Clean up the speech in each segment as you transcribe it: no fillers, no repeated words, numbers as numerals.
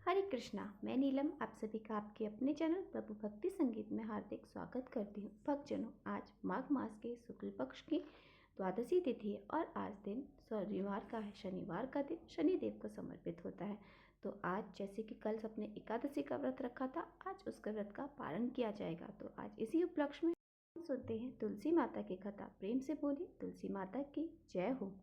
हरे कृष्णा। मैं नीलम आप सभी का आपके अपने चैनल प्रभु भक्ति संगीत में हार्दिक स्वागत करती हूँ। भक्तजनों, आज माघ मास के शुक्ल पक्ष की द्वादशी तिथि है और आज दिन रविवार का है। शनिवार का दिन शनिदेव को समर्पित होता है। तो आज जैसे कि कल सबने एकादशी का व्रत रखा था, आज उसका व्रत का पालन किया जाएगा। तो आज इसी उपलक्ष्य में सुनते हैं तुलसी माता की कथा। प्रेम से बोली तुलसी माता की जय हो।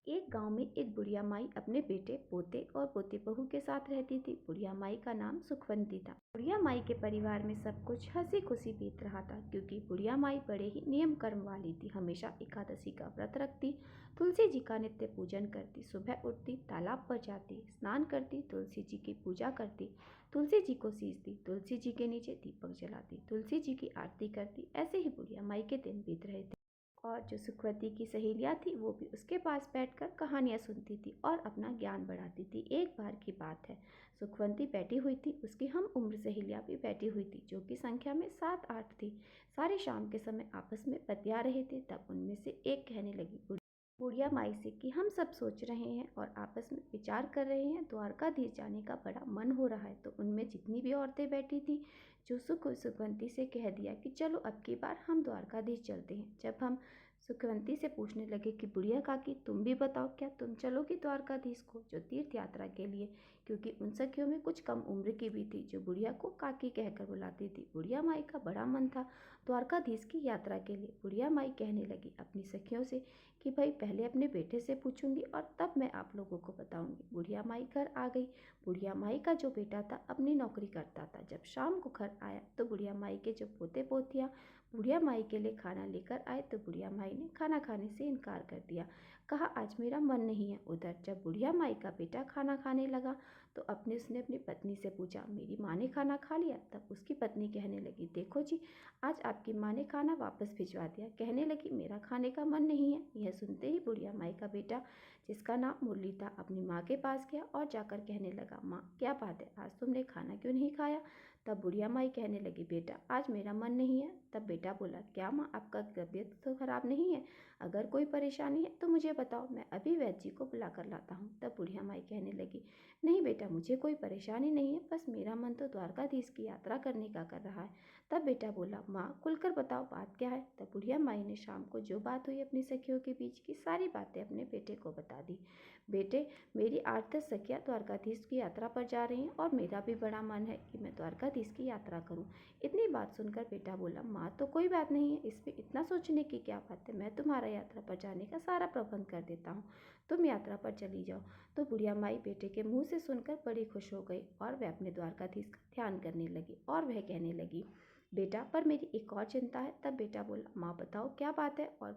एक गांव में एक बुढ़िया माई अपने बेटे, पोते और पोती बहू के साथ रहती थी। बुढ़िया माई का नाम सुखवंती था। बुढ़िया माई के परिवार में सब कुछ हंसी खुशी बीत रहा था, क्योंकि बुढ़िया माई बड़े ही नियम कर्म वाली थी। हमेशा एकादशी का व्रत रखती, तुलसी जी का नित्य पूजन करती, सुबह उठती, तालाब पर जाती, स्नान करती, तुलसी जी की पूजा करती, तुलसी जी को सींचती, तुलसी जी के नीचे दीपक जलाती, तुलसी जी की आरती करती। ऐसे ही बुढ़िया माई के दिन बीत रहे थे। और जो सुखवती की सहेलियाँ थी वो भी उसके पास बैठकर कहानियाँ सुनती थी और अपना ज्ञान बढ़ाती थी। एक बार की बात है, सुखवंती बैठी हुई थी, उसकी हम उम्र सहेलियाँ भी बैठी हुई थी, जो कि संख्या में 7-8 थी। सारे शाम के समय आपस में बतिया रहे थे। तब उनमें से एक कहने लगी बुढ़िया माई से कि हम सब सोच रहे हैं और आपस में विचार कर रहे हैं, द्वारकाधीश जाने का बड़ा मन हो रहा है। तो उनमें जितनी भी औरतें बैठी थी, जो सुखवंती से कह दिया कि चलो अब की बार हम द्वारकाधीश चलते हैं। जब हम सुखवंती से पूछने लगे कि बुढ़िया काकी तुम भी बताओ, क्या तुम चलोगी द्वारकाधीश को, जो तीर्थ यात्रा के लिए, क्योंकि उन सखियों में कुछ कम उम्र की भी थी जो बुढ़िया को काकी कहकर बुलाती थी। बुढ़िया माई का बड़ा मन था द्वारकाधीश की यात्रा के लिए। बुढ़िया माई कहने लगी अपनी सखियों से कि भाई पहले अपने बेटे से पूछूंगी और तब मैं आप लोगों को बताऊंगी। बुढ़िया माई घर आ गई। बुढ़िया माई का जो बेटा था अपनी नौकरी करता था। जब शाम को घर आया तो बुढ़िया माई के जो पोते पोतियाँ बुढ़िया माई के लिए खाना लेकर आए, तो बुढ़िया माई ने खाना खाने से इनकार कर दिया, कहा आज मेरा मन नहीं है। उधर जब बुढ़िया माई का बेटा खाना खाने लगा तो उसने अपनी पत्नी से पूछा मेरी माँ ने खाना खा लिया। तब उसकी पत्नी कहने लगी देखो जी, आज आपकी माँ ने खाना वापस भिजवा दिया। कहने लगी मेरा खाने का मन नहीं है। यह सुनते ही बुढ़िया माई का बेटा, जिसका नाम मुरली था, अपनी माँ के पास गया और जाकर कहने लगा माँ क्या बात है, आज तुमने खाना क्यों नहीं खाया। तब बुढ़िया माई कहने लगी बेटा आज मेरा मन नहीं है। तब बेटा बोला क्या माँ आपका तबीयत तो खराब नहीं है, अगर कोई परेशानी है तो मुझे बताओ, मैं अभी वैद्य जी को बुला कर लाता हूँ। तब बुढ़िया माई कहने लगी नहीं बेटा मुझे कोई परेशानी नहीं है, बस मेरा मन तो द्वारकाधीश की यात्रा करने का कर रहा है। तब बेटा बोला माँ खुलकर बताओ बात क्या है। तब बुढ़िया माई ने शाम को जो बात हुई अपनी सखियों के बीच की सारी बातें अपने बेटे को बता दी। बेटे मेरी 8-10 सखियाँ द्वारकाधीश की यात्रा पर जा रही हैं और मेरा भी बड़ा मन है कि मैं द्वारकाधीश की यात्रा करूं। इतनी बात सुनकर बेटा बोला माँ तो कोई बात नहीं है, इसमें इतना सोचने की क्या बात है, मैं तुम्हारा यात्रा पर जाने का सारा प्रबंध कर देता हूँ, तुम यात्रा पर चली जाओ। तो बुढ़िया माई बेटे के मुँह से सुनकर बड़ी खुश हो गई और वह अपने द्वारकाधीश का ध्यान करने लगी। और वह कहने लगी बेटा पर मेरी एक और चिंता है। तब बेटा बोला माँ बताओ क्या बात है। और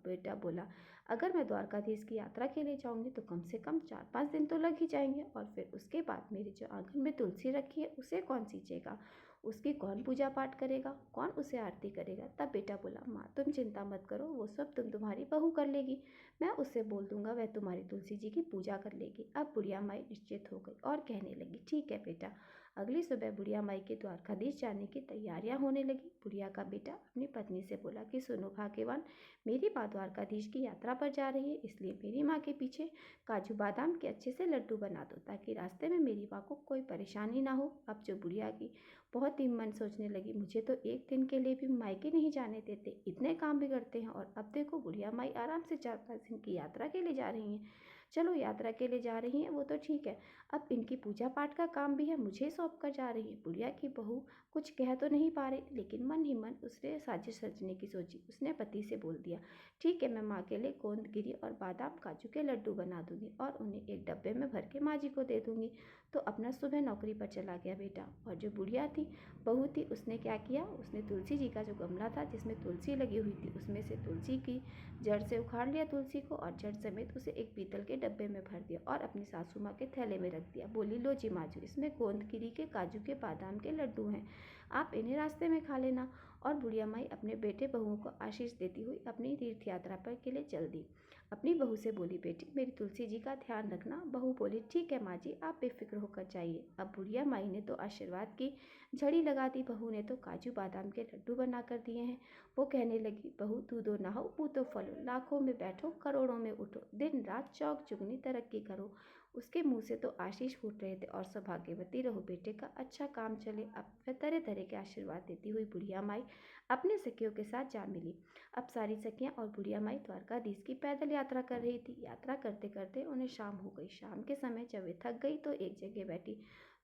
बेटा बोला अगर मैं द्वारकाधीश की यात्रा के लिए जाऊंगी तो कम से कम 4-5 दिन तो लग ही जाएंगे, और फिर उसके बाद मेरे जो आंगन में तुलसी रखी है उसे कौन सींचेगा, उसकी कौन पूजा पाठ करेगा, कौन उसे आरती करेगा। तब बेटा बोला माँ तुम चिंता मत करो, वो सब तुम्हारी बहू कर लेगी, मैं उससे बोल दूंगा, वह तुम्हारी तुलसी जी की पूजा कर लेगी। अब बुढ़िया माई निश्चित हो गई और कहने लगी ठीक है बेटा। अगली सुबह बुढ़िया माई के द्वारकाधीश जाने की तैयारियां होने लगी। बुढ़िया का बेटा अपनी पत्नी से बोला कि सुनो भाग्यवान, मेरी माँ द्वारकाधीश की यात्रा पर जा रही है, इसलिए मेरी माँ के पीछे काजू बादाम के अच्छे से लड्डू बना दो, ताकि रास्ते में मेरी माँ को कोई परेशानी ना हो। अब जो बुढ़िया की बहुत ही मन सोचने लगी, मुझे तो एक दिन के लिए भी मायके नहीं जाने देते, इतने काम बिगड़ते हैं, और अब देखो बुढ़िया माई आराम से 4-5 दिन की यात्रा के लिए जा रही हैं। चलो यात्रा के लिए जा रही हैं वो तो ठीक है, अब इनकी पूजा पाठ का काम भी है, मुझे सौंप कर जा रही है। बुढ़िया की बहू कुछ कह तो नहीं पा रही, लेकिन मन ही मन उसने साजिश रचने की सोची। उसने पति से बोल दिया ठीक है, मैं माँ के लिए गोंदगिरी और बादाम काजू के लड्डू बना दूंगी और उन्हें एक डब्बे में भर के माँ जी को दे दूंगी। तो अपना सुबह नौकरी पर चला गया बेटा। और जो बुढ़िया थी, बहू थी, उसने क्या किया, उसने तुलसी जी का जो गमला था जिसमें तुलसी लगी हुई थी, उसमें से तुलसी की जड़ से उखाड़ लिया तुलसी को, और जड़ समेत उसे एक पीतल के डब्बे में भर दिया और अपनी सासू माँ के थैले में रख दिया। बोली लो जी माजू, इसमें गोंदगिरी के काजू के बादाम के लड्डू हैं, आप इन्हें रास्ते में खा लेना। और बुढ़िया माई अपने बेटे बहुओं को आशीष देती हुई अपनी तीर्थ यात्रा पर के लिए चल दी। अपनी बहू से बोली बेटी मेरी तुलसी जी का ध्यान रखना। बहू बोली ठीक है माँ जी, आप बेफिक्र होकर जाइए। अब बुढ़िया माई ने तो आशीर्वाद की झड़ी लगा दी, बहू ने तो काजू बादाम के लड्डू बना कर दिए हैं। वो कहने लगी बहू दूधो नहाओ पूतो फलो, लाखों में बैठो करोड़ों में उठो, दिन रात चौक चुगनी तरक्की करो। उसके मुंह से तो आशीष फूट रहे थे और सौभाग्यवती रहो बेटे का अच्छा काम चले। अब वह तरह तरह के आशीर्वाद देती हुई बुढ़िया माई अपने सखियों के साथ जा मिली। अब सारी सखियां और बुढ़िया माई द्वारकाधीश की पैदल यात्रा कर रही थी। यात्रा करते करते उन्हें शाम हो गई। शाम के समय जब वे थक गई तो एक जगह बैठी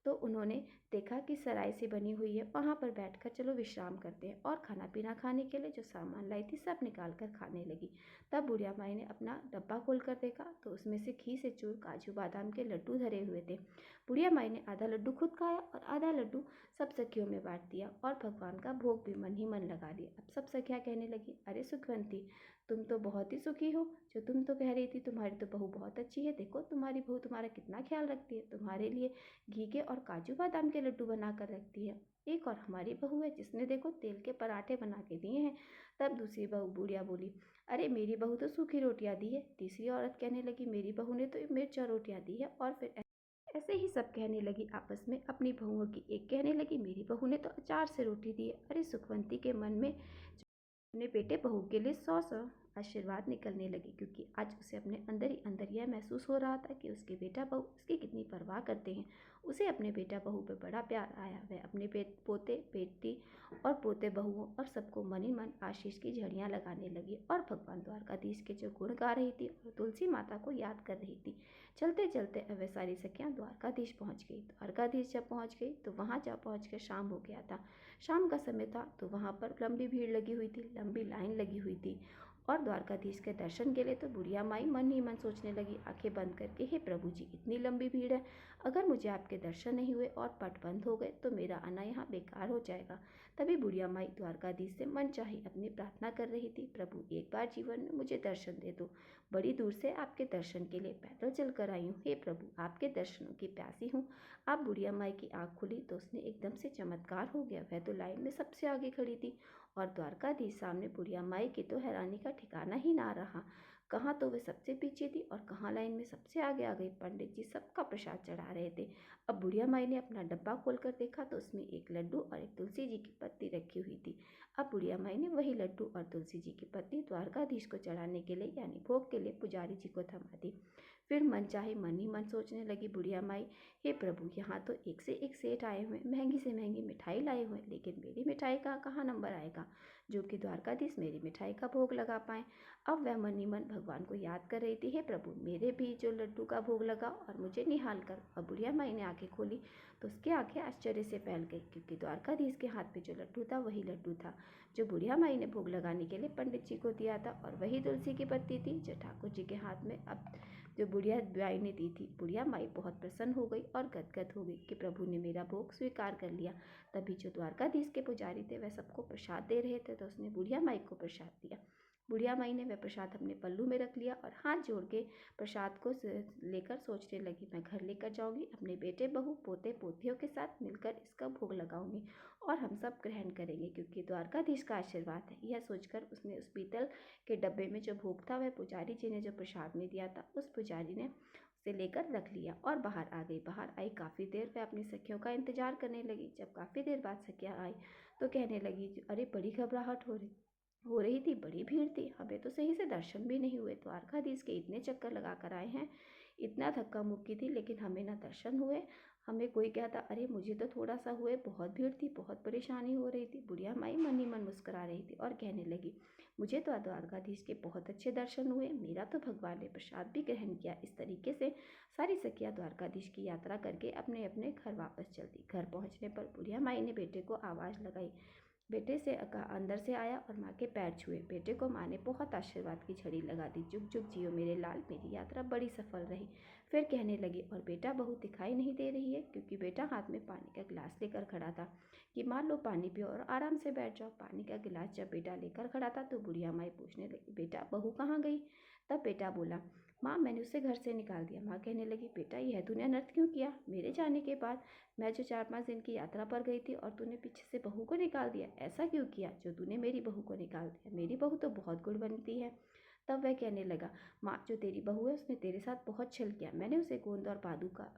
तो उन्होंने देखा कि सराय सी बनी हुई है, वहां पर बैठकर चलो विश्राम करते हैं। और खाना पीना खाने के लिए जो सामान लाई थी सब निकाल कर खाने लगी। तब बुढ़िया माई ने अपना डब्बा खोल कर देखा तो उसमें से घी से चूर काजू बादाम के लड्डू धरे हुए थे। बुढ़िया माई ने आधा लड्डू खुद खाया और आधा लड्डू सब सखियों में बांट दिया और भगवान का भोग भी मन ही मन लगा लिया। अब सब सखियां कहने लगी, अरे सुखवंती, तुम तो बहुत ही सुखी हो। जो तुम तो कह रही थी तुम्हारी तो बहू बहुत अच्छी है, देखो तुम्हारी बहू तुम्हारा कितना ख्याल रखती है, तुम्हारे लिए घी के और काजू बादाम के लड्डू बना कर रखती है। एक और हमारी बहू है जिसने देखो तेल के पराठे बना के दिए हैं। तब दूसरी बहू बुढ़िया बोली, अरे मेरी बहू तो सूखी रोटियां दी है। तीसरी औरत कहने लगी, मेरी बहू ने तो मिर्चा रोटियां दी है। और फिर ऐसे ही सब कहने लगी आपस में अपनी बहुओं की। एक कहने लगी, मेरी बहू ने तो अचार से रोटी दी है। अरे सुखवंती के मन में अपने बेटे बहू के लिए 100 आशीर्वाद निकलने लगे, क्योंकि आज उसे अपने अंदर ही अंदर यह महसूस हो रहा था कि उसके बेटा बहू उसकी कितनी परवाह करते हैं। उसे अपने बेटा बहू पर बड़ा प्यार आया। वह अपने पोते बेटी और पोते बहुओं और सबको मन ही मन आशीष की झड़ियाँ लगाने लगी और भगवान द्वारकाधीश के जो गुण गा रही थी और तुलसी माता को याद कर रही थी। चलते चलते अब वह सारी सखियाँ द्वारकाधीश पहुँच गई। द्वारकाधीश जब पहुँच गई तो वहाँ जा पहुँच कर शाम हो गया था। शाम का समय था तो वहाँ पर लंबी भीड़ लगी हुई थी, लंबी लाइन लगी हुई थी। और द्वारकाधीश के दर्शन के लिए तो बुढ़िया माई मन ही मन सोचने लगी, आंखें बंद करके, हे प्रभु जी, इतनी लंबी भीड़ है, अगर मुझे आपके दर्शन नहीं हुए और पट बंद हो गए तो मेरा आना यहाँ बेकार हो जाएगा। तभी बुढ़िया माई द्वारकाधीश से मनचाही अपनी प्रार्थना कर रही थी, प्रभु एक बार जीवन में मुझे दर्शन दे दो। बड़ी दूर से आपके दर्शन के लिए पैदल चल कर आई हूँ। हे प्रभु, आपके दर्शनों की प्यासी हूँ। अब बुढ़िया माई की आँख खुली तो उसने एकदम से चमत्कार हो गया। वह तो लाइन में सबसे आगे खड़ी थी और द्वारकाधीश सामने बुढ़िया माई की तो हैरानी का ठिकाना ही ना रहा। कहाँ तो वे सबसे पीछे थी और कहाँ लाइन में सबसे आगे आ गई। पंडित जी सबका प्रसाद चढ़ा रहे थे। अब बुढ़िया माई ने अपना डब्बा खोलकर देखा तो उसमें एक लड्डू और एक तुलसी जी की पत्ती रखी हुई थी। अब बुढ़िया माई ने वही लड्डू और तुलसी जी की पत्ती द्वारकाधीश को चढ़ाने के लिए यानी भोग के लिए पुजारी जी को थमा दी। फिर मन चाहे मन ही मन सोचने लगी बुढ़िया माई, हे प्रभु, यहाँ तो एक से एक सेठ आए हुए, महंगी से महंगी मिठाई लाए हुए, लेकिन मेरी मिठाई का कहाँ नंबर आएगा जो कि द्वारकाधीश मेरी मिठाई का भोग लगा पाए। अब वह मन ही मन भगवान को याद कर रही थी, हे प्रभु, मेरे भी जो लड्डू का भोग लगा और मुझे निहाल कर। अब बुढ़िया माई ने आंखें खोली तो उसकी आंखें आश्चर्य से फैल गई, क्योंकि द्वारकाधीश के हाथ में जो लड्डू था वही लड्डू था जो बुढ़िया माई ने भोग लगाने के लिए पंडित जी को दिया था, और वही तुलसी की पत्ती थी जो ठाकुर जी के हाथ में अब जो बुढ़िया माई ने दी थी। बुढ़िया माई बहुत प्रसन्न हो गई और गदगद हो गई कि प्रभु ने मेरा भोग स्वीकार कर लिया। तभी जो द्वारकाधीश के पुजारी थे वह सबको प्रसाद दे रहे थे तो उसने बुढ़िया माई को प्रसाद दिया। बुढ़िया माई ने वह प्रसाद अपने पल्लू में रख लिया और हाथ जोड़ के प्रसाद को लेकर सोचने लगी, मैं घर लेकर जाऊंगी, अपने बेटे बहू पोते पोतियों के साथ मिलकर इसका भोग लगाऊंगी और हम सब ग्रहण करेंगे, क्योंकि द्वारकाधीश का आशीर्वाद है। यह सोचकर उसने उस पीतल के डब्बे में जो भोग था वह पुजारी जी ने जो प्रसाद में दिया था उस पुजारी ने उसे लेकर रख लिया और बाहर आ गई। बाहर आई काफ़ी देर वह अपनी सखियों का इंतजार करने लगी। जब काफ़ी देर बाद सखियाँ आई तो कहने लगी, अरे बड़ी घबराहट हो रही थी, बड़ी भीड़ थी, हमें तो सही से दर्शन भी नहीं हुए। द्वारकाधीश के इतने चक्कर लगा कर आए हैं, इतना धक्का मुक्की थी, लेकिन हमें ना दर्शन हुए। हमें कोई कहता, अरे मुझे तो थोड़ा सा हुए, बहुत भीड़ थी, बहुत परेशानी हो रही थी। बुढ़िया माई मन ही मन मुस्कुरा रही थी और कहने लगी, मुझे तो द्वारकाधीश के बहुत अच्छे दर्शन हुए, मेरा तो भगवान ने प्रसाद भी ग्रहण किया। इस तरीके से सारी सखियाँ द्वारकाधीश की यात्रा करके अपने अपने घर वापस चल दी। घर पहुँचने पर बुढ़िया माई ने बेटे को आवाज़ लगाई। बेटे से अंदर से आया और माँ के पैर छुए। बेटे को माँ ने बहुत आशीर्वाद की झड़ी लगा दी। जुग जुग जियो मेरे लाल, मेरी यात्रा बड़ी सफल रही। फिर कहने लगी, और बेटा बहू दिखाई नहीं दे रही है, क्योंकि बेटा हाथ में पानी का गिलास लेकर खड़ा था कि माँ लो पानी पियो और आराम से बैठ जाओ। पानी का गिलास जब बेटा लेकर खड़ा था तो बुढ़िया माई पूछने लगी, बेटा बहू कहाँ गई? तब बेटा बोला, माँ मैंने उसे घर से निकाल दिया। माँ कहने लगी, बेटा यह तूने अनर्थ क्यों किया? मेरे जाने के बाद मैं जो 4-5 दिन की यात्रा पर गई थी और तूने पीछे से बहू को निकाल दिया, ऐसा क्यों किया जो तूने मेरी बहू को निकाल दिया? मेरी बहू तो बहुत गुण बनती है। तब वह कहने लगा, माँ, जो तेरी बहू है उसने तेरे साथ बहुत छल किया। मैंने उसे गोंद और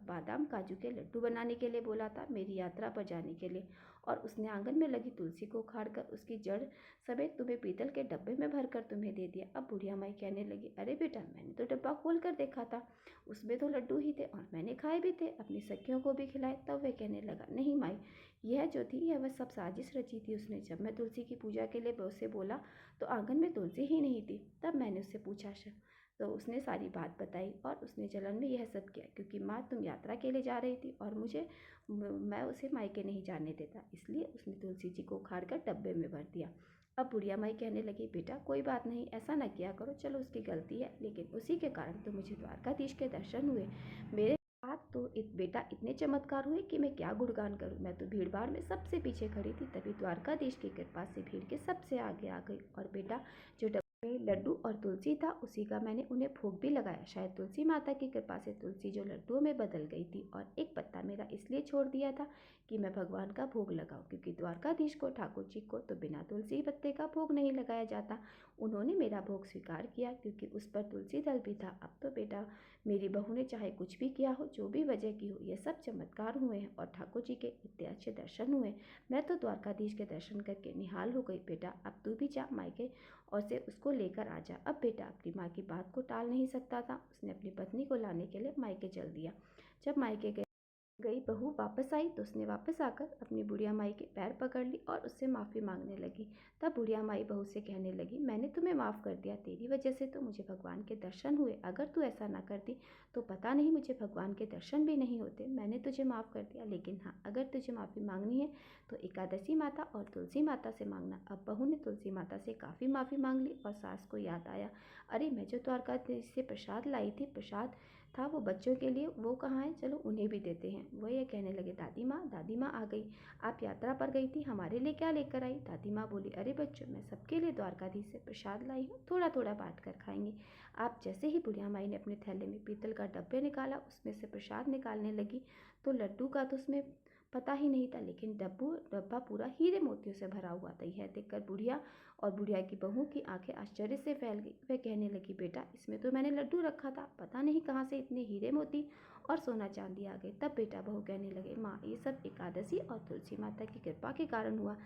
बादाम काजू के लड्डू बनाने के लिए बोला था, मेरी यात्रा पर जाने के लिए, और उसने आंगन में लगी तुलसी को उखाड़कर उसकी जड़ समेत तुम्हें पीतल के डब्बे में भरकर तुम्हें दे दिया। अब बुढ़िया माई कहने लगी, अरे बेटा, मैंने तो डब्बा खोल कर देखा था, उसमें तो लड्डू ही थे और मैंने खाए भी थे, अपनी सखियों को भी खिलाए। तब वह कहने लगा, नहीं माई, यह जो थी यह वह सब साजिश रची थी उसने। जब मैं तुलसी की पूजा के लिए उससे बोला तो आंगन में तुलसी ही नहीं थी। तब मैंने उससे पूछा तो उसने सारी बात बताई, और उसने जलन में यह सब किया क्योंकि माँ तुम यात्रा के लिए जा रही थी और मैं उसे मायके नहीं जाने देता, इसलिए उसने तुलसी जी को उखाड़ कर डब्बे में भर दिया। अब बुढ़िया माई कहने लगी, बेटा कोई बात नहीं, ऐसा ना किया करो, चलो उसकी गलती है, लेकिन उसी के कारण तो मुझे द्वारकाधीश के दर्शन हुए। मेरे साथ तो बेटा इतने चमत्कार हुए कि मैं क्या गुणगान करूं। मैं तो भीड़ भाड़ में सबसे पीछे खड़ी थी, तभी द्वारकाधीश की कृपा से भीड़ के सबसे आगे आ गई। और बेटा, जो डब्बे में लड्डू और तुलसी था उसी का मैंने उन्हें भोग भी लगाया। शायद तुलसी माता की कृपा से तुलसी जो लड्डुओं में बदल गई थी, और एक पत्ता मेरा इसलिए छोड़ दिया था कि मैं भगवान का भोग लगाऊं, क्योंकि द्वारकाधीश को, ठाकुर जी को तो बिना तुलसी पत्ते का भोग नहीं लगाया जाता। उन्होंने मेरा भोग स्वीकार किया क्योंकि उस पर तुलसी दल भी था। अब तो बेटा, मेरी बहू ने चाहे कुछ भी किया हो, जो भी वजह की हो, ये सब चमत्कार हुए हैं और ठाकुर जी के इतने अच्छे दर्शन हुए। मैं तो द्वारकाधीश के दर्शन करके निहाल हो गई। बेटा अब तू भी जा मायके और से उसको लेकर आ जा। अब बेटा अपनी माँ की बात को टाल नहीं सकता था, उसने अपनी पत्नी को लाने के लिए मायके चल दिया। जब मायके गई बहू वापस आई तो उसने वापस आकर अपनी बुढ़िया माई के पैर पकड़ ली और उससे माफ़ी मांगने लगी। तब बुढ़िया माई बहू से कहने लगी, मैंने तुम्हें माफ़ कर दिया, तेरी वजह से तो मुझे भगवान के दर्शन हुए, अगर तू ऐसा ना करती तो पता नहीं मुझे भगवान के दर्शन भी नहीं होते। मैंने तुझे माफ़ कर दिया, लेकिन हाँ, अगर तुझे माफ़ी मांगनी है तो एकादशी माता और तुलसी माता से मांगना। अब बहू ने तुलसी माता से काफ़ी माफ़ी मांग ली और सास को याद आया, अरे मैं जो द्वारकाधीश से प्रसाद लाई थी, प्रसाद था वो बच्चों के लिए, वो कहाँ है, चलो उन्हें भी देते हैं। वो ये कहने लगे, दादी माँ आ गई, आप यात्रा पर गई थी, हमारे लिए क्या लेकर आई। दादी माँ बोली, अरे बच्चों, मैं सबके लिए द्वारकाधीश से प्रसाद लाई हूँ, थोड़ा थोड़ा बांट कर खाएंगे आप। जैसे ही बुढ़िया माई ने अपने थैले में पीतल का डब्बे निकाला, उसमें से प्रसाद निकालने लगी तो लड्डू का तो उसमें पता ही नहीं था, लेकिन डब्बा पूरा हीरे मोतियों से भरा हुआ था। यह देखकर बुढ़िया और बुढ़िया की बहू की आंखें आश्चर्य से फैल गई। वह कहने लगी, बेटा इसमें तो मैंने लड्डू रखा था, पता नहीं कहाँ से इतने हीरे मोती और सोना चांदी आ गए। तब बेटा बहू कहने लगे, माँ ये सब एकादशी और तुलसी माता की कृपा के कारण हुआ।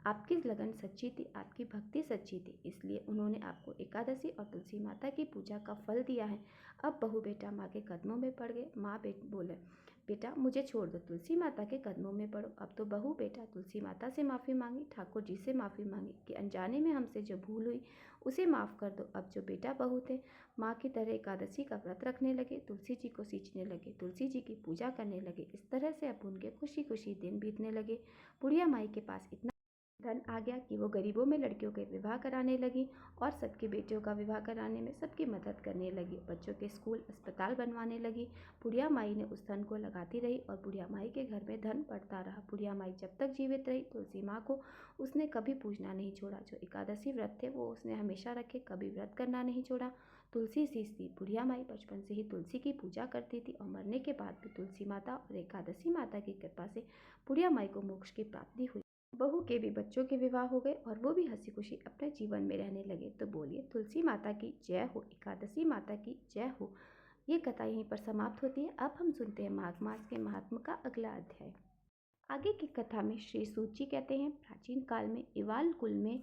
आपकी लगन सच्ची थी, आपकी भक्ति सच्ची थी, इसलिए उन्होंने आपको एकादशी और तुलसी माता की पूजा का फल दिया है। अब बहू बेटा माँ के कदमों में पड़ गए। माँ बोले, बेटा मुझे छोड़ दो, तुलसी माता के कदमों में पड़ो। अब तो बहू बेटा तुलसी माता से माफ़ी मांगी, ठाकुर जी से माफ़ी मांगी कि अनजाने में हमसे जो भूल हुई उसे माफ़ कर दो। अब जो बेटा बहू थे माँ की तरह एकादशी का व्रत रखने लगे, तुलसी जी को सींचने लगे, तुलसी जी की पूजा करने लगे। इस तरह से अब उनके खुशी खुशी दिन बीतने लगे। बुढ़िया माई के पास इतना धन आ गया कि वो गरीबों में लड़कियों के विवाह कराने लगी और सबके बेटियों का विवाह कराने में सबकी मदद करने लगी। बच्चों के स्कूल अस्पताल बनवाने लगी। बुढ़िया माई ने उस धन को लगाती रही और बुढ़िया माई के घर में धन बढ़ता रहा। बुढ़िया माई जब तक जीवित रही तुलसी माँ को उसने कभी पूजना नहीं छोड़ा। जो एकादशी व्रत थे वो उसने हमेशा रखे, कभी व्रत करना नहीं छोड़ा। तुलसी सींचती बुढ़िया माई बचपन से ही तुलसी की पूजा करती थी और मरने के बाद भी तुलसी माता और एकादशी माता की कृपा से बुढ़िया माई को मोक्ष की प्राप्ति हुई। बहू के भी बच्चों के विवाह हो गए और वो भी हंसी खुशी अपने जीवन में रहने लगे। तो बोलिए तुलसी माता की जय हो, एकादशी माता की जय हो। ये कथा यहीं पर समाप्त होती है। अब हम सुनते हैं माघ मास के महात्म का अगला अध्याय। आगे की कथा में श्री सूत जी कहते हैं, प्राचीन काल में इवाल कुल में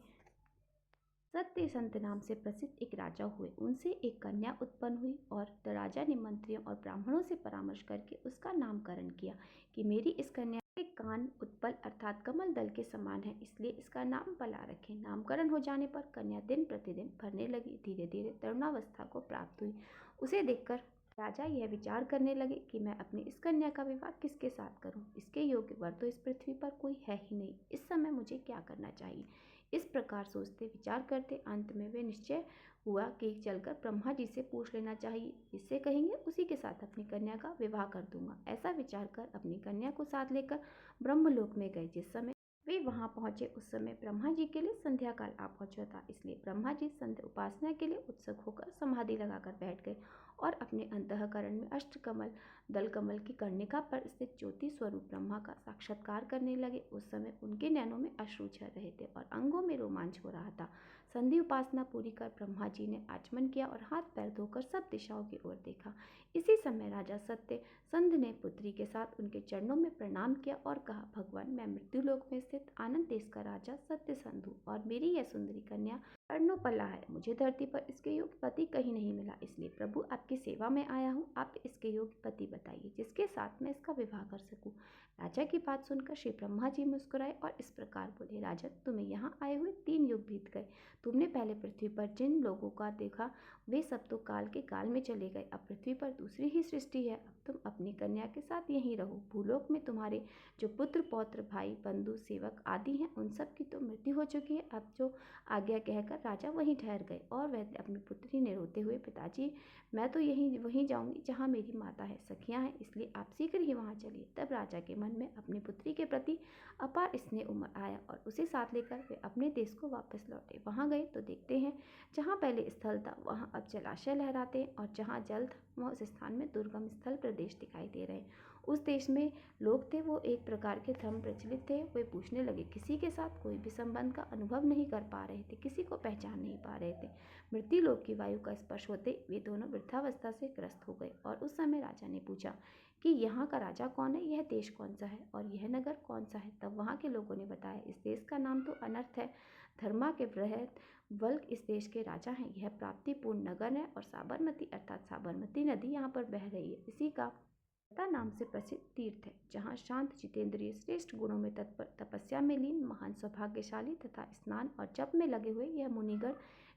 सत्यसंत नाम से प्रसिद्ध एक राजा हुए। उनसे एक कन्या उत्पन्न हुई और राजा ने मंत्रियों और ब्राह्मणों से परामर्श करके उसका नामकरण किया कि मेरी इस कन्या के कान उत्पल अर्थात कमल दल के समान है, इसलिए इसका नाम पला रखें। नामकरण हो जाने पर कन्या दिन प्रतिदिन भरने लगी, धीरे धीरे तरुणावस्था को प्राप्त हुई। उसे देखकर राजा यह विचार करने लगे कि मैं अपनी इस कन्या का विवाह किसके साथ करूं। इसके योग्य वर तो इस पृथ्वी पर कोई है ही नहीं। इस समय मुझे क्या करना चाहिए। इस प्रकार सोचते विचार करते अंत में वे निश्चय हुआ कि चलकर ब्रह्मा जी से पूछ लेना चाहिए, जिससे कहेंगे उसी के साथ अपनी कन्या का विवाह कर दूंगा। ऐसा विचार कर अपनी कन्या को साथ लेकर ब्रह्मलोक में गए। जिस समय वे वहां पहुंचे उस समय ब्रह्मा जी के लिए संध्या काल आ पहुंचा था, इसलिए ब्रह्मा जी संध्या उपासना के लिए उत्सुक होकर समाधि लगाकर बैठ गए और अपने अंतःकरण में अष्टकमल दल कमल की कर्णिका पर स्थित ज्योति स्वरूप ब्रह्मा का साक्षात्कार करने लगे। उस समय उनके नैनों में अश्रु झर रहे थे और अंगों में रोमांच हो रहा था। संधि उपासना पूरी कर ब्रह्मा जी ने आचमन किया और हाथ पैर धोकर सब दिशाओं की ओर देखा। इसी समय राजा सत्य संध ने पुत्री के साथ उनके चरणों में प्रणाम किया और कहा, भगवान, मैं मृत्युलोक में स्थित आनंद देश का राजा सत्य संधु और मेरी यह सुंदरी कन्या कर्णोपला है। मुझे धरती पर इसके योग्य पति कहीं नहीं मिला, इसलिए प्रभु आपकी सेवा में आया हूँ। आप इसके योग्य पति बताइए जिसके साथ मैं इसका विवाह कर सकूं। राजा की बात सुनकर श्री ब्रह्मा जी मुस्कुराए और इस प्रकार बोले, राजन, तुम्हें यहाँ आए हुए 3 युग बीत गए। तुमने पहले पृथ्वी पर जिन लोगों का देखा वे सब तो काल के काल में चले गए। अब पृथ्वी पर दूसरी ही सृष्टि है। अब तुम अपनी कन्या के साथ यहीं रहो। भूलोक में तुम्हारे जो पुत्र पौत्र भाई बंधु सेवक आदि हैं उन सब की तो मृत्यु हो चुकी है। अब जो आज्ञा कहकर राजा वहीं ठहर गए और वह अपनी पुत्री ने रोते हुए, पिताजी, मैं तो वहीं जाऊंगी जहाँ मेरी माता है, सखियाँ हैं, इसलिए आप शीघ्र ही वहाँ चलिए। तब राजा के मन में अपनी पुत्री के प्रति अपार स्नेह उमड़ आया और उसे साथ लेकर वे अपने देश को वापस लौटे। वहाँ गए तो देखते हैं जहाँ पहले स्थल था वहाँ अब जलाशय लहराते हैं और जहाँ जल था वहाँ उस स्थान में दुर्गम स्थल प्रदेश दिखाई दे रहे हैं। उस देश में लोग थे वो एक प्रकार के धर्म प्रचलित थे। वे पूछने लगे, किसी के साथ कोई भी संबंध का अनुभव नहीं कर पा रहे थे, किसी को पहचान नहीं पा रहे थे। मृत्यु लोक की वायु का स्पर्श होते वे दोनों वृद्धावस्था से ग्रस्त हो गए। और उस समय राजा ने पूछा कि यहाँ का राजा कौन है, यह देश कौन सा है और यह नगर कौन सा है। तब वहाँ के लोगों ने बताया, इस देश का नाम तो अनर्थ है। धर्मा के वृहद वल्क इस देश के राजा हैं। यह प्राप्तिपूर्ण नगर है और साबरमती अर्थात साबरमती नदी यहाँ पर बह रही है। इसी का नाम से प्रसिद्ध तीर्थ है जहाँ शांत जितेंद्रिय श्रेष्ठ गुणों में तत्पर तपस्या में लीन महान सौभाग्यशाली तथा स्नान और जप में लगे हुए यह मुनिगण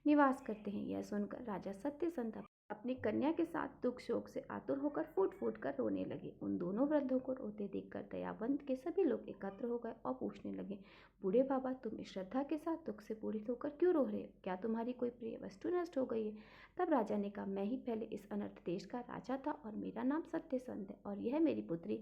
निवास करते हैं। यह सुनकर राजा सत्यसंध अपनी कन्या के साथ दुख शोक से आतुर होकर फूट फूट कर रोने लगे। उन दोनों वृद्धों को रोते देखकर दयावंत के सभी लोग एकत्र हो गए और पूछने लगे, बूढ़े बाबा, तुम इस श्रद्धा के साथ दुख से पीड़ित होकर क्यों रो रहे हो? क्या तुम्हारी कोई प्रिय वस्तु नष्ट हो गई है? तब राजा ने कहा, मैं ही पहले इस अनर्थ देश का राजा था और मेरा नाम सत्यसंध है और यह मेरी पुत्री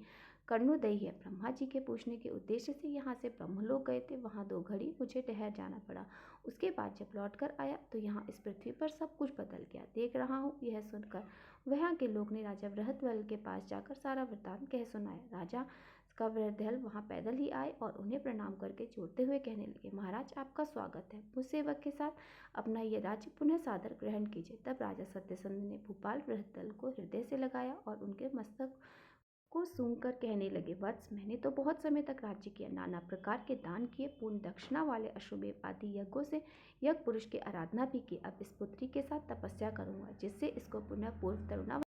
कर्णोदयी है। ब्रह्मा जी के पूछने के उद्देश्य से यहाँ से ब्रह्मलोक गए थे। वहाँ 2 घड़ी मुझे ठहर जाना पड़ा। उसके बाद जब लौट कर आया तो यहाँ इस पृथ्वी पर सब कुछ बदल गया, देख रहा हूँ। यह सुनकर वहाँ के लोग ने राजा बृहद्वल के पास जाकर सारा वृत्तांत कह सुनाया। राजा का वृद्धल वहाँ पैदल ही आए और उन्हें प्रणाम करके जोड़ते हुए कहने लगे, महाराज, आपका स्वागत है। मुझ सेवक के साथ अपना ये राज्य पुनः सादर ग्रहण कीजिए। तब राजा सत्यसंध ने भूपाल बृहद्दल को हृदय से लगाया और उनके मस्तक को सूंघकर कहने लगे, वत्स, मैंने तो बहुत समय तक राज्य किया, नाना प्रकार के दान किए, पूर्ण दक्षिणा वाले अश्वमेध आदि यज्ञों से यज्ञ पुरुष की आराधना भी की। अब इस पुत्री के साथ तपस्या करूंगा जिससे इसको पुनः पूर्व तरुणा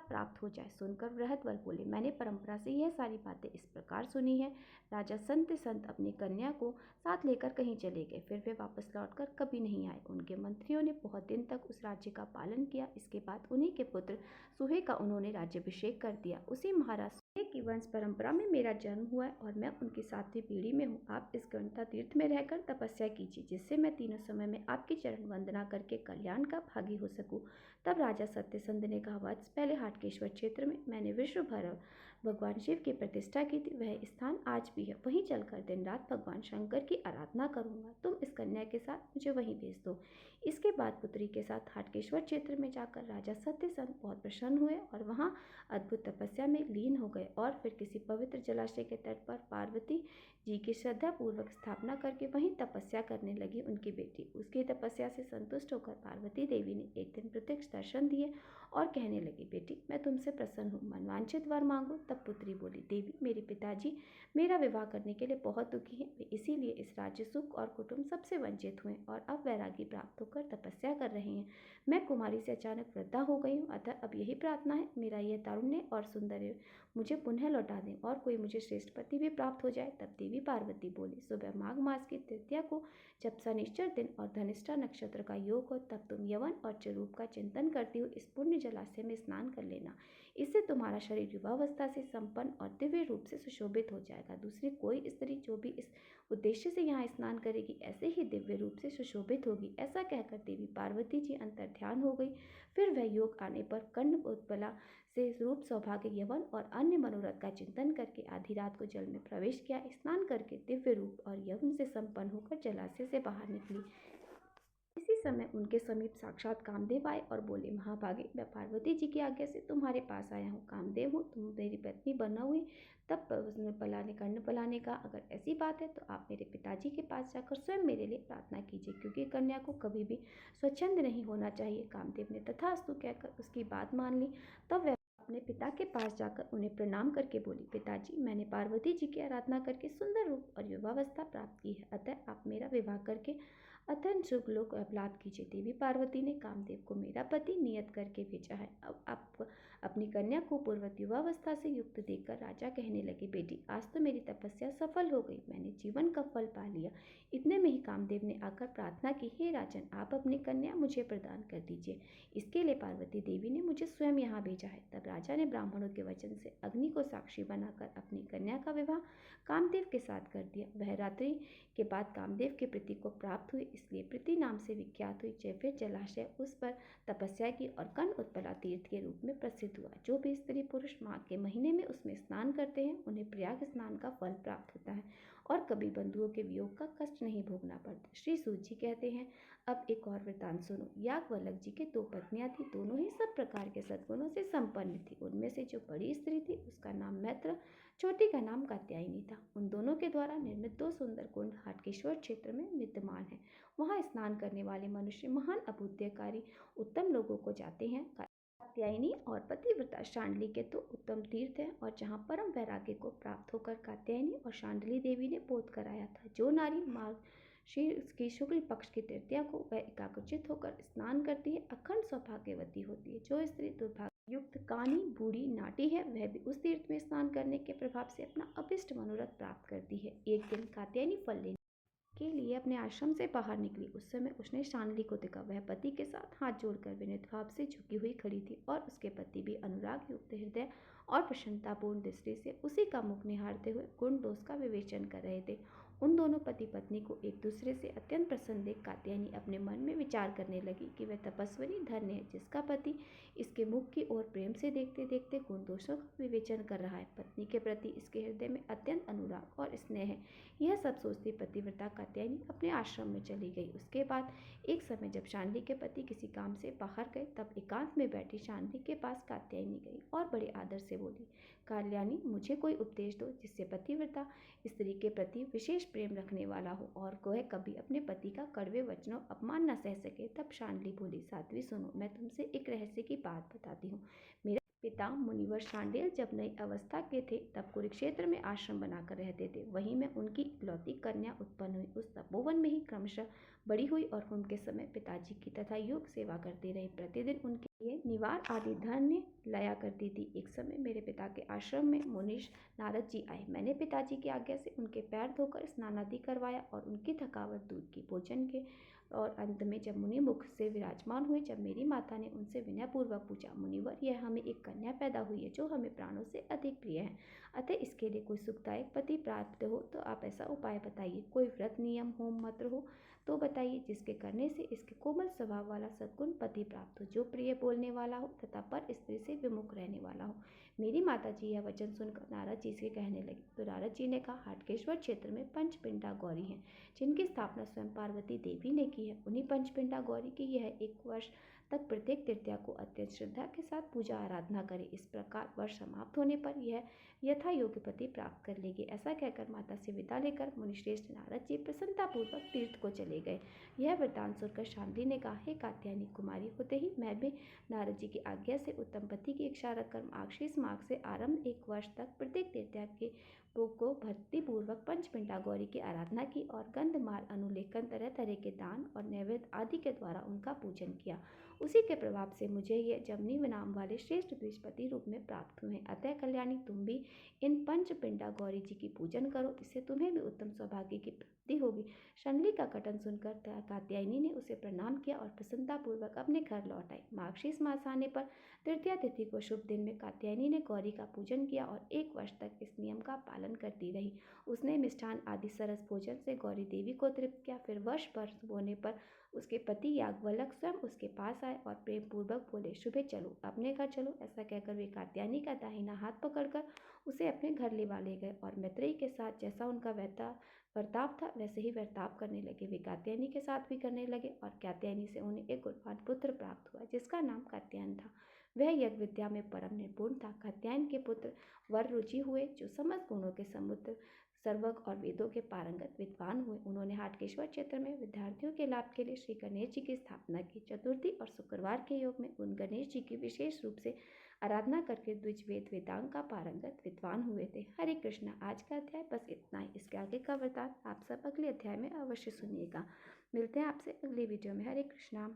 प्राप्त हो जाए। सुनकर बृहद्वल बोले, मैंने परंपरा से यह सारी बातें इस प्रकार सुनी है। राजा संत अपनी कन्या को साथ लेकर कहीं चले गए। फिर वे वापस लौटकर कभी नहीं आए। उनके मंत्रियों ने बहुत दिन तक उस राज्य का पालन किया। इसके बाद उन्हीं के पुत्र सुहे का उन्होंने राज्याभिषेक कर दिया। उसी महाराज सुहे की वंश परंपरा में मेरा जन्म हुआ है और मैं उनकी 7वीं पीढ़ी में हूँ। आप इस गणता तीर्थ में रहकर तपस्या कीजिए जिससे मैं तीनों समय में आपकी चरण वंदना करके कल्याण का भागी हो सकूं। तब राजा सत्यसंध ने कहा, वत्स, पहले हाटकेश्वर क्षेत्र में मैंने विश्व भर भगवान शिव की प्रतिष्ठा की थी। वह स्थान आज भी है। वहीं चलकर दिन रात भगवान शंकर की आराधना करूंगा। तुम इस कन्या के साथ मुझे वहीं भेज दो। इसके बाद पुत्री के साथ हाटकेश्वर क्षेत्र में जाकर राजा सत्यसंध बहुत प्रसन्न हुए और वहाँ अद्भुत तपस्या में लीन हो गए और फिर किसी पवित्र जलाशय के तट पर पार्वती जी की श्रद्धापूर्वक स्थापना करके वहीं तपस्या करने लगी उनकी बेटी। उसकी तपस्या से संतुष्ट होकर पार्वती देवी ने एक दिन प्रत्यक्ष दर्शन दिए और कहने लगी, बेटी, मैं तुमसे प्रसन्न हूँ, मनवांछित वर मांगो। तब पुत्री बोली, देवी, मेरे पिताजी मेरा विवाह करने के लिए बहुत दुखी हैं। वे इसीलिए इस राज्य सुख और कुटुंब सबसे वंचित हुए और अब वैरागी प्राप्त होकर तपस्या कर रहे हैं। मैं कुमारी से अचानक वृद्धा हो गई हूँ, अतः अब यही प्रार्थना है, मेरा यह तारुण्य और सौंदर्य मुझे पुनः लौटा दें और कोई मुझे श्रेष्ठ पति भी प्राप्त हो जाए। तब देवी पार्वती बोली, सुबह माघ मास की तृतीया को जब शनिश्चर दिन और धनिष्ठा नक्षत्र का योग हो तब तुम यवन और चरूप का चिंतन करती हो इस पुण्य जलाशय में स्नान कर लेना। इससे तुम्हारा शरीर युवावस्था से संपन्न और दिव्य रूप से सुशोभित हो जाएगा। दूसरी कोई स्त्री जो भी इस उद्देश्य से यहाँ स्नान करेगी ऐसे ही दिव्य रूप से सुशोभित होगी। ऐसा कहकर देवी पार्वती जी अंतर ध्यान हो गई। फिर वह योग आने पर कर्ण उत्पला से रूप सौभाग्य यवन और अन्य मनोरथ का चिंतन करके आधी रात को जल में प्रवेश किया। स्नान करके दिव्य रूप और यवन से संपन्न होकर जलाशय से बाहर निकली। इसी समय उनके समीप साक्षात कामदेव आए और बोले, महाभागे, मैं पार्वती जी की आज्ञा से तुम्हारे पास आया हूँ। कामदेव हूँ, तुम मेरी पत्नी बना हुई। तब उसने कर्ण पलाने का, अगर ऐसी बात है तो आप मेरे पिताजी के पास जाकर स्वयं मेरे लिए प्रार्थना कीजिए, क्योंकि कन्या को कभी भी स्वच्छंद नहीं होना चाहिए। कामदेव ने तथास्तु कहकर उसकी बात मान ली। तब वह अपने पिता के पास जाकर उन्हें प्रणाम करके बोली, पिताजी, मैंने पार्वती जी की आराधना करके सुंदर रूप और युवावस्था प्राप्त की है, अतः आप मेरा विवाह करके अतन शुभ लोग लाभ कीजिए। देवी पार्वती ने कामदेव को मेरा पति नियत करके भेजा है। अब आप अपनी कन्या को पूर्वत युवावस्था से युक्त देखकर राजा कहने लगे, बेटी, आज तो मेरी तपस्या सफल हो गई, मैंने जीवन का फल पा लिया। इतने में ही कामदेव ने आकर प्रार्थना की, हे राजन, आप अपनी कन्या मुझे प्रदान कर दीजिए। इसके लिए पार्वती देवी ने मुझे स्वयं यहाँ भेजा है। तब राजा ने ब्राह्मणों के वचन से अग्नि को साक्षी बनाकर अपनी कन्या का विवाह कामदेव के साथ कर दिया। वह रात्रि के बाद कामदेव के प्रति को प्राप्त हुई, इसलिए प्रति नाम से विख्यात हुई। फिर जलाशय उस पर तपस्या की और कर्ण उत्पला तीर्थ के रूप में प्रसिद्ध हुआ। जो भी स्त्री पुरुष माघ के महीने में उसमें स्नान करते हैं, उन्हें प्रयाग स्नान का फल प्राप्त होता है और कभी बंधुओं के वियोग का कष्ट नहीं भोगना पड़ता। श्री सूत जी कहते हैं, अब एक और वृतांत सुनो। याज्ञवल्क्य जी के 2 पत्नियां थी, दोनों ही सब प्रकार के सद्गुणों से संपन्न थी। उनमें से जो बड़ी स्त्री थी उसका नाम मैत्र, छोटी का नाम कात्यायनी था। उन दोनों के द्वारा निर्मित 2 सुंदर कुंड हाटकेश्वर क्षेत्र में विद्यमान है। वहां स्नान करने वाले मनुष्य महान अभ्युदयकारी उत्तम लोगों को जाते हैं। कात्यायनी और पतिव्रता शांडली के 2 उत्तम तीर्थ हैं, और जहां परम वैराग्य को प्राप्त होकर कात्यायनी और शांडली देवी ने बोध कराया था। जो नारी मार्ग श्री की शुक्ल पक्ष की तृतीया को वह एकाग्रचित होकर स्नान करती है, अखंड सौभाग्यवती होती है। जो स्त्री दुर्भाग्य युक्त कानी बूढ़ी नाटी है, वह भी उस तीर्थ में स्नान करने के प्रभाव से अपना अभिष्ट मनोरथ प्राप्त करती है। एक दिन कात्यायनी फल लेने के लिए अपने आश्रम से बाहर निकली। उस समय उसने शांडली को देखा। वह पति के साथ हाथ जोड़कर विनीत भाव से झुकी हुई खड़ी थी, और उसके पति भी अनुराग युक्त हृदय और प्रसन्नतापूर्ण दृष्टि से उसी का मुख निहारते हुए गुण दोष का विवेचन कर रहे थे। उन दोनों पति पत्नी को एक दूसरे से अत्यंत प्रसन्न देख कात्यायनी अपने मन में विचार करने लगी कि वह तपस्विनी धन्य है, जिसका पति इसके मुख की ओर प्रेम से देखते देखते गुण दोषों का विवेचन कर रहा है। पत्नी के प्रति इसके हृदय में अत्यंत अनुराग और स्नेह है। यह सब सोचती पतिव्रता कात्यायनी अपने आश्रम में चली गई। उसके बाद एक समय जब शांडली के पति किसी काम से बाहर गए, तब एकांत में बैठी शांडली के पास कात्यायनी गई और बड़े आदर से बोली, कल्याणी, मुझे कोई उपदेश दो जिससे पतिव्रता स्त्री के प्रति विशेष प्रेम रखने वाला हो और वह कभी अपने पति का कड़वे वचनों अपमान न सह सके। तब शांडली बोली, साध्वी सुनो, मैं तुमसे एक रहस्य की बात बताती हूँ। मेरा पिता मुनिवर शांडिल जब नई अवस्था के थे, तब कुरुक्षेत्र में आश्रम बनाकर रहते थे। वहीं में उनकी इकलौती कन्या उत्पन्न हुई। उस तपोवन में ही क्रमशः बड़ी हुई और उनके समय पिताजी की तथा योग सेवा करती रही। प्रतिदिन उनके लिए निवार आदि धान्य लाया करती थी। एक समय मेरे पिता के आश्रम में मुनीश नारद जी आए। मैंने पिताजी की आज्ञा से उनके पैर धोकर स्नान आदि करवाया और उनकी थकावट दूर की। भोजन के और अंत में जब मुनि मुख से विराजमान हुए, जब मेरी माता ने उनसे विनयपूर्वक पूछा, मुनिवर, यह हमें एक कन्या पैदा हुई है जो हमें प्राणों से अधिक प्रिय है, अतः इसके लिए कोई सुखदायक पति प्राप्त हो तो आप ऐसा उपाय बताइए। कोई व्रत नियम होम मंत्र हो तो बताइए, जिसके करने से इसके कोमल स्वभाव वाला सद्गुण पति प्राप्त हो, जो प्रिय बोलने वाला हो तथा पर स्त्री से विमुख रहने वाला हो। मेरी माता जी यह वचन सुनकर नारद जी से कहने लगी। तो नारद जी ने कहा, हाटकेश्वर क्षेत्र में पंचपिंडा गौरी हैं, जिनकी स्थापना स्वयं पार्वती देवी ने की है। उन्हीं पंचपिंडा गौरी की यह 1 वर्ष तक प्रत्येक तृतीया को अत्यंत श्रद्धा के साथ पूजा आराधना करे। इस प्रकार वर्ष समाप्त होने पर यह यथा योग्य पति प्राप्त कर लेगी। ऐसा कहकर माता से विदा लेकर मुनिश्रेष्ठ नारद जी प्रसन्नतापूर्वक तीर्थ को चले गए। यह वृतांत सुनकर शांडली ने कहा, हे कात्यायनी कुमारी होते ही मैं भी नारद जी की आज्ञा से उत्तम पति की इच्छा रखकर मार्गशीर्ष माघ से आरंभ 1 वर्ष तक प्रत्येक तृतीया के को भक्तिपूर्वक पंचपिंडा गौरी की आराधना की और गंधमाल अनुलेखन तरह तरह के दान और नैवेद्य आदि के द्वारा उनका पूजन किया। उसी के प्रभाव से मुझे ये जमनी नाम वाले श्रेष्ठ द्विजपति रूप में प्राप्त हुए। अतः कल्याणी, तुम भी इन पंचपिंडा गौरी जी की पूजन करो, इससे तुम्हें भी उत्तम सौभाग्य की प्राप्ति होगी। शांडली का कथन सुनकर कात्यायनी ने उसे प्रणाम किया और प्रसन्नतापूर्वक अपने घर लौट आई। मार्गशीर्ष मास आने पर तृतीया तिथि को शुभ दिन में कात्यायनी ने गौरी का पूजन किया और 1 वर्ष तक इस नियम का पालन पालन करती रही। उसने मिष्ठान आदि सरस भोजन से गौरी देवी को तृप्त किया। फिर वर्ष भर होने पर उसके पति याज्ञवल्क्य स्वयं उसके पास आए और प्रेम पूर्वक बोले, शुभे चलो, अपने घर चलो। ऐसा कहकर वे कात्यायनी का दाहिना हाथ पकड़कर उसे अपने घर ले गए और मैत्रेयी के साथ जैसा उनका बर्ताव था वैसे ही बर्ताव करने लगे। वे कात्यायनी के साथ भी करने लगे और कात्यायनी से उन्हें एक गुणवान पुत्र प्राप्त हुआ जिसका नाम कात्यायन था। वह यज्ञ विद्या में परम निपुण था। कात्यायन के पुत्र वर रुचि हुए जो समस्त गुणों के समुद्र सर्वज्ञ और वेदों के पारंगत विद्वान हुए। उन्होंने हाटकेश्वर क्षेत्र में विद्यार्थियों के लाभ के लिए श्री गणेश जी की स्थापना की। चतुर्थी और शुक्रवार के योग में उन गणेश जी की विशेष रूप से आराधना करके द्विज वेद वेदांग का पारंगत विद्वान हुए थे। हरे कृष्णा। आज का अध्याय बस इतना ही। इसके आगे का वृतांत आप सब अगले अध्याय में अवश्य सुनिएगा। मिलते हैं आपसे अगले वीडियो में। हरे कृष्णा।